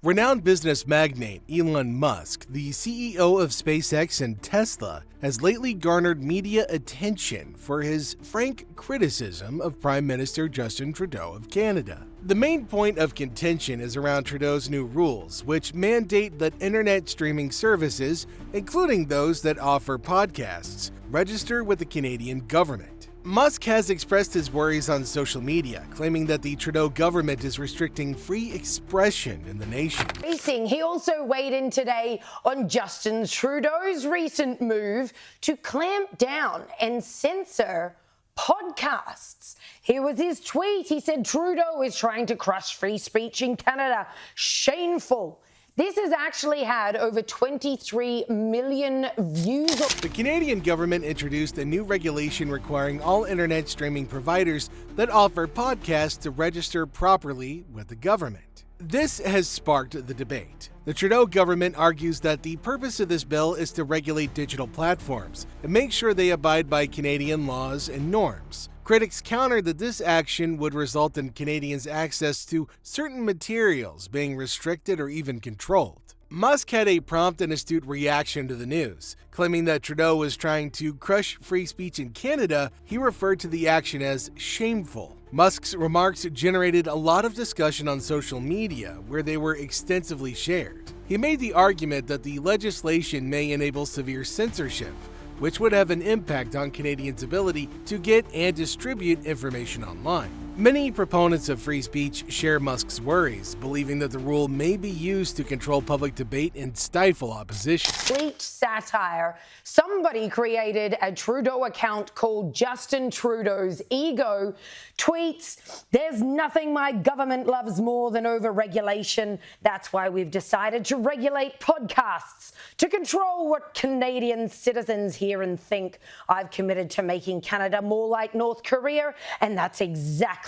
Renowned business magnate Elon Musk, the CEO of SpaceX and Tesla, has lately garnered media attention for his frank criticism of Prime Minister Justin Trudeau of Canada. The main point of contention is around Trudeau's new rules, which mandate that internet streaming services, including those that offer podcasts, register with the Canadian government. Musk has expressed his worries on social media, claiming that the Trudeau government is restricting free expression in the nation. He also weighed in today on Justin Trudeau's recent move to clamp down and censor podcasts. Here was his tweet. He said Trudeau is trying to crush free speech in Canada. Shameful. This has actually had over 23 million views. The Canadian government introduced a new regulation requiring all internet streaming providers that offer podcasts to register properly with the government. This has sparked the debate. The Trudeau government argues that the purpose of this bill is to regulate digital platforms and make sure they abide by Canadian laws and norms. Critics counter that this action would result in Canadians' access to certain materials being restricted or even controlled. Musk had a prompt and astute reaction to the news. Claiming that Trudeau was trying to crush free speech in Canada, he referred to the action as shameful. Musk's remarks generated a lot of discussion on social media, where they were extensively shared. He made the argument that the legislation may enable severe censorship, which would have an impact on Canadians' ability to get and distribute information online. Many proponents of free speech share Musk's worries, believing that the rule may be used to control public debate and stifle opposition. Complete satire. Somebody created a Trudeau account called Justin Trudeau's Ego. Tweets, "There's nothing my government loves more than over-regulation. That's why we've decided to regulate podcasts, to control what Canadian citizens hear and think. I've committed to making Canada more like North Korea, and that's exactly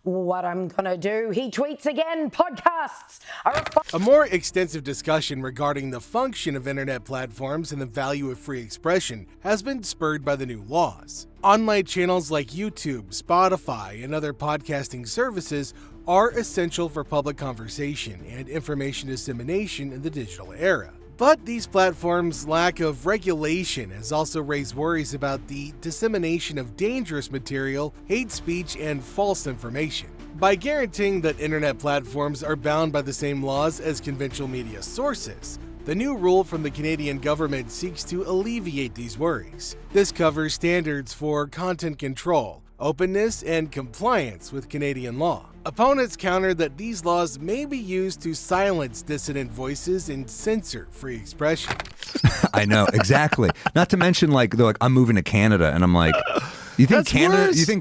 what I'm gonna do." He tweets again, "Podcasts are a more extensive discussion regarding the function of internet platforms and the value of free expression has been spurred by the new laws. Online channels like YouTube, Spotify, and other podcasting services are essential for public conversation and information dissemination in the digital era. But these platforms' lack of regulation has also raised worries about the dissemination of dangerous material, hate speech, and false information. By guaranteeing that internet platforms are bound by the same laws as conventional media sources, the new rule from the Canadian government seeks to alleviate these worries. This covers standards for content control, openness, and compliance with Canadian law. Opponents counter that these laws may be used to silence dissident voices and censor free expression. I know, exactly. Not to mention, they're like, I'm moving to Canada, and I'm like, you think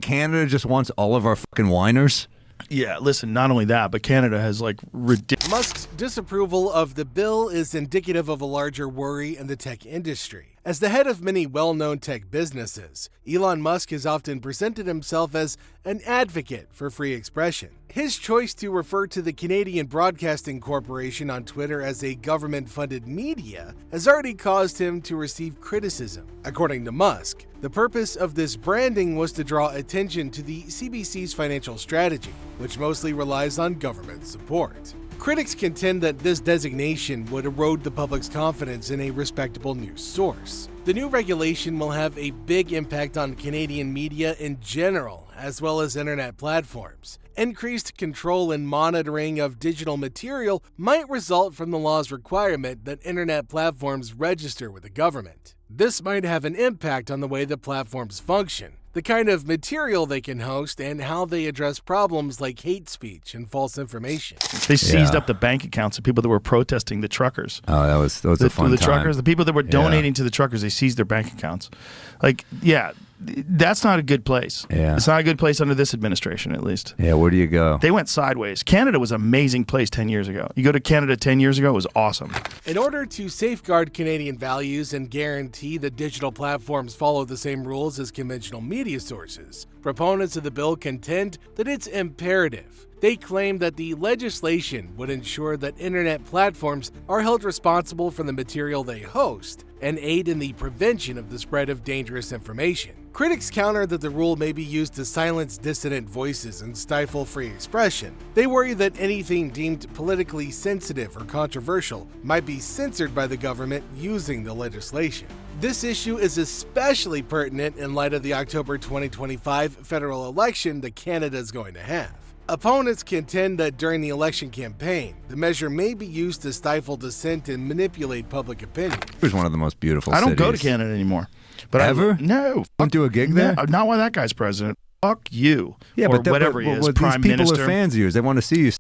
Canada just wants all of our fucking whiners? Yeah, listen, not only that, but Canada has ridiculous. Musk's disapproval of the bill is indicative of a larger worry in the tech industry. As the head of many well-known tech businesses, Elon Musk has often presented himself as an advocate for free expression. His choice to refer to the Canadian Broadcasting Corporation on Twitter as a government-funded media has already caused him to receive criticism. According to Musk, the purpose of this branding was to draw attention to the CBC's financial strategy, which mostly relies on government support. Critics contend that this designation would erode the public's confidence in a respectable news source. The new regulation will have a big impact on Canadian media in general, as well as internet platforms. Increased control and monitoring of digital material might result from the law's requirement that internet platforms register with the government. This might have an impact on the way the platforms function, the kind of material they can host, and how they address problems like hate speech and false information. They seized up the bank accounts of people that were protesting the truckers. Oh, that was a fun the time. Truckers, the people that were donating to the truckers, they seized their bank accounts. That's not a good place. Yeah. It's not a good place under this administration, at least. Yeah, where do you go? They went sideways. Canada was an amazing place 10 years ago. You go to Canada 10 years ago, it was awesome. In order to safeguard Canadian values and guarantee that digital platforms follow the same rules as conventional media sources, proponents of the bill contend that it's imperative. They claim that the legislation would ensure that internet platforms are held responsible for the material they host and aid in the prevention of the spread of dangerous information. Critics counter that the rule may be used to silence dissident voices and stifle free expression. They worry that anything deemed politically sensitive or controversial might be censored by the government using the legislation. This issue is especially pertinent in light of the October 2025 federal election that Canada is going to have. Opponents contend that during the election campaign, the measure may be used to stifle dissent and manipulate public opinion. It was one of the most beautiful I don't cities. go to Canada anymore. But Ever? No. Don't do a gig there? No, not while that guy's president. Fuck you. Yeah, or but whatever he is, prime these people minister. are fans of yours. They want to see you.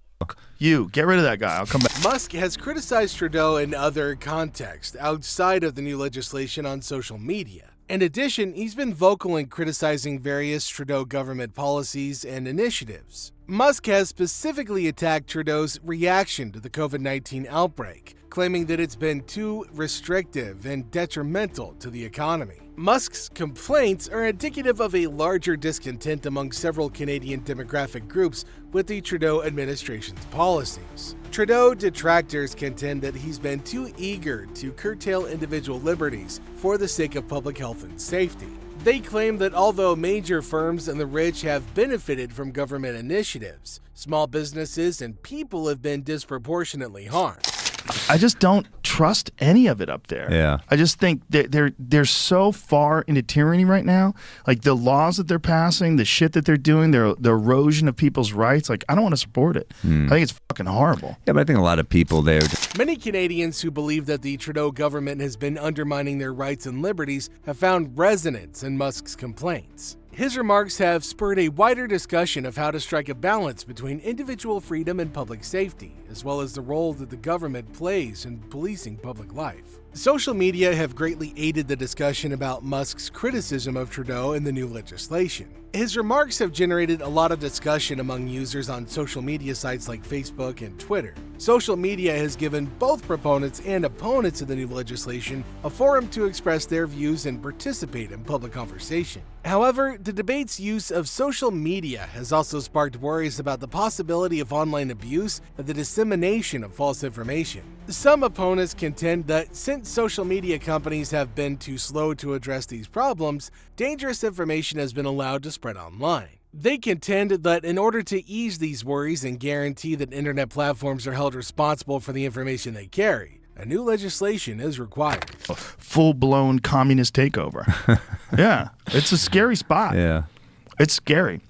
You, get rid of that guy. I'll come back. Musk has criticized Trudeau in other contexts outside of the new legislation on social media. In addition, he's been vocal in criticizing various Trudeau government policies and initiatives. Musk has specifically attacked Trudeau's reaction to the COVID-19 outbreak, claiming that it's been too restrictive and detrimental to the economy. Musk's complaints are indicative of a larger discontent among several Canadian demographic groups with the Trudeau administration's policies. Trudeau detractors contend that he's been too eager to curtail individual liberties for the sake of public health and safety. They claim that although major firms and the rich have benefited from government initiatives, small businesses and people have been disproportionately harmed. I just don't trust any of it up there. Yeah. I just think they're so far into tyranny right now. Like the laws that they're passing, the shit that they're doing, the erosion of people's rights. Like I don't want to support it. I think it's fucking horrible. Yeah, but I think a lot of people there. Many Canadians who believe that the Trudeau government has been undermining their rights and liberties have found resonance in Musk's complaints. His remarks have spurred a wider discussion of how to strike a balance between individual freedom and public safety, as well as the role that the government plays in policing public life. Social media have greatly aided the discussion about Musk's criticism of Trudeau and the new legislation. His remarks have generated a lot of discussion among users on social media sites like Facebook and Twitter. Social media has given both proponents and opponents of the new legislation a forum to express their views and participate in public conversation. However, the debate's use of social media has also sparked worries about the possibility of online abuse and the dissemination of false information. Some opponents contend that since social media companies have been too slow to address these problems, dangerous information has been allowed to spread online. They contend that in order to ease these worries and guarantee that internet platforms are held responsible for the information they carry, a new legislation is required. Full-blown communist takeover. Yeah, it's a scary spot. Yeah. It's scary.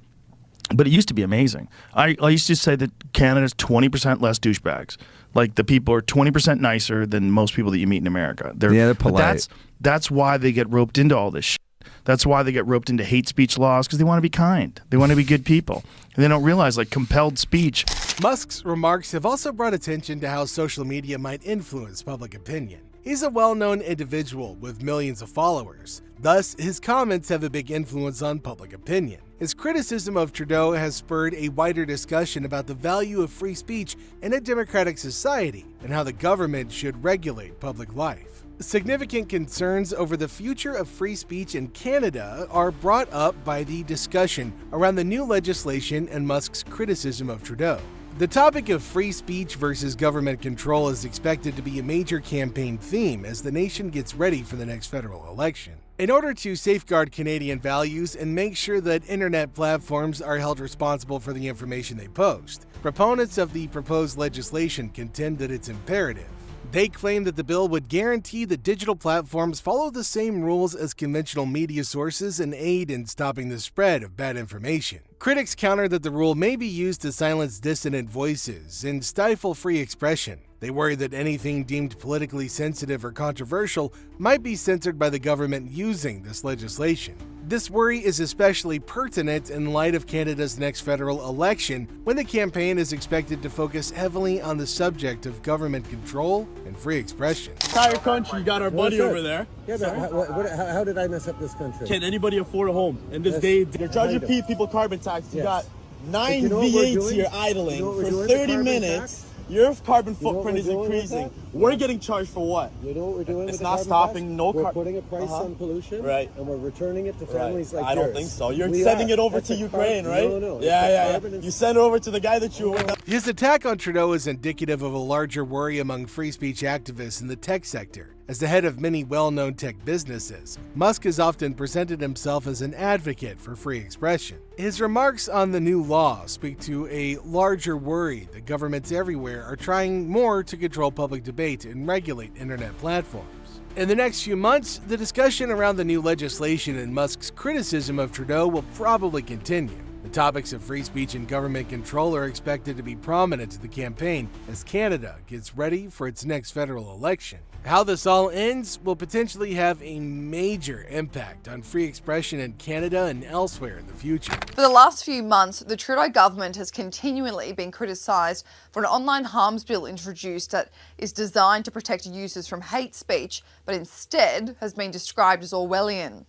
But it used to be amazing. I used to say that Canada's 20% less douchebags. Like the people are 20% nicer than most people that you meet in America. They're polite. That's why they get roped into all this shit. That's why they get roped into hate speech laws, because they want to be kind. They want to be good people. And they don't realize, like, compelled speech. Musk's remarks have also brought attention to how social media might influence public opinion. He's a well-known individual with millions of followers. Thus, his comments have a big influence on public opinion. His criticism of Trudeau has spurred a wider discussion about the value of free speech in a democratic society and how the government should regulate public life. Significant concerns over the future of free speech in Canada are brought up by the discussion around the new legislation and Musk's criticism of Trudeau. The topic of free speech versus government control is expected to be a major campaign theme as the nation gets ready for the next federal election. In order to safeguard Canadian values and make sure that internet platforms are held responsible for the information they post, proponents of the proposed legislation contend that it's imperative. They claim that the bill would guarantee that digital platforms follow the same rules as conventional media sources and aid in stopping the spread of bad information. Critics counter that the rule may be used to silence dissident voices and stifle free expression. They worry that anything deemed politically sensitive or controversial might be censored by the government using this legislation. This worry is especially pertinent in light of Canada's next federal election, when the campaign is expected to focus heavily on the subject of government control and free expression. Entire country, you got our buddy over there. Yeah, but how did I mess up this country? Can anybody afford a home in this day? They're charging people carbon taxes. You got 9 V8s here idling for 30 minutes. Your carbon footprint is increasing. We're getting charged for what? You know what we're doing? It's with the not carbon stopping. tax? No, we're putting a price on pollution, right? And we're returning it to families like I yours. don't think so. You're We sending are. it over That's to a Ukraine, car- right? No. Yeah. You send it over to the guy that you. His attack on Trudeau is indicative of a larger worry among free speech activists in the tech sector. As the head of many well-known tech businesses, Musk has often presented himself as an advocate for free expression. His remarks on the new law speak to a larger worry that governments everywhere are trying more to control public debate and regulate internet platforms. In the next few months, the discussion around the new legislation and Musk's criticism of Trudeau will probably continue. The topics of free speech and government control are expected to be prominent in the campaign as Canada gets ready for its next federal election. How this all ends will potentially have a major impact on free expression in Canada and elsewhere in the future. For the last few months, the Trudeau government has continually been criticised for an online harms bill introduced that is designed to protect users from hate speech, but instead has been described as Orwellian.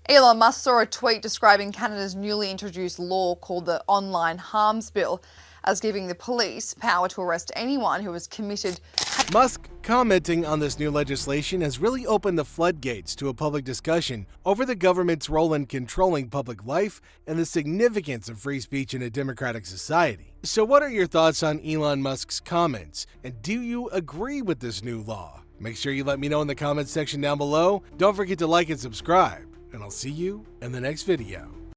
Elon Musk saw a tweet describing Canada's newly introduced law called the Online Harms Bill as giving the police power to arrest anyone who has committed. Musk commenting on this new legislation has really opened the floodgates to a public discussion over the government's role in controlling public life and the significance of free speech in a democratic society. So what are your thoughts on Elon Musk's comments, and do you agree with this new law? Make sure you let me know in the comments section down below. Don't forget to like and subscribe, and I'll see you in the next video.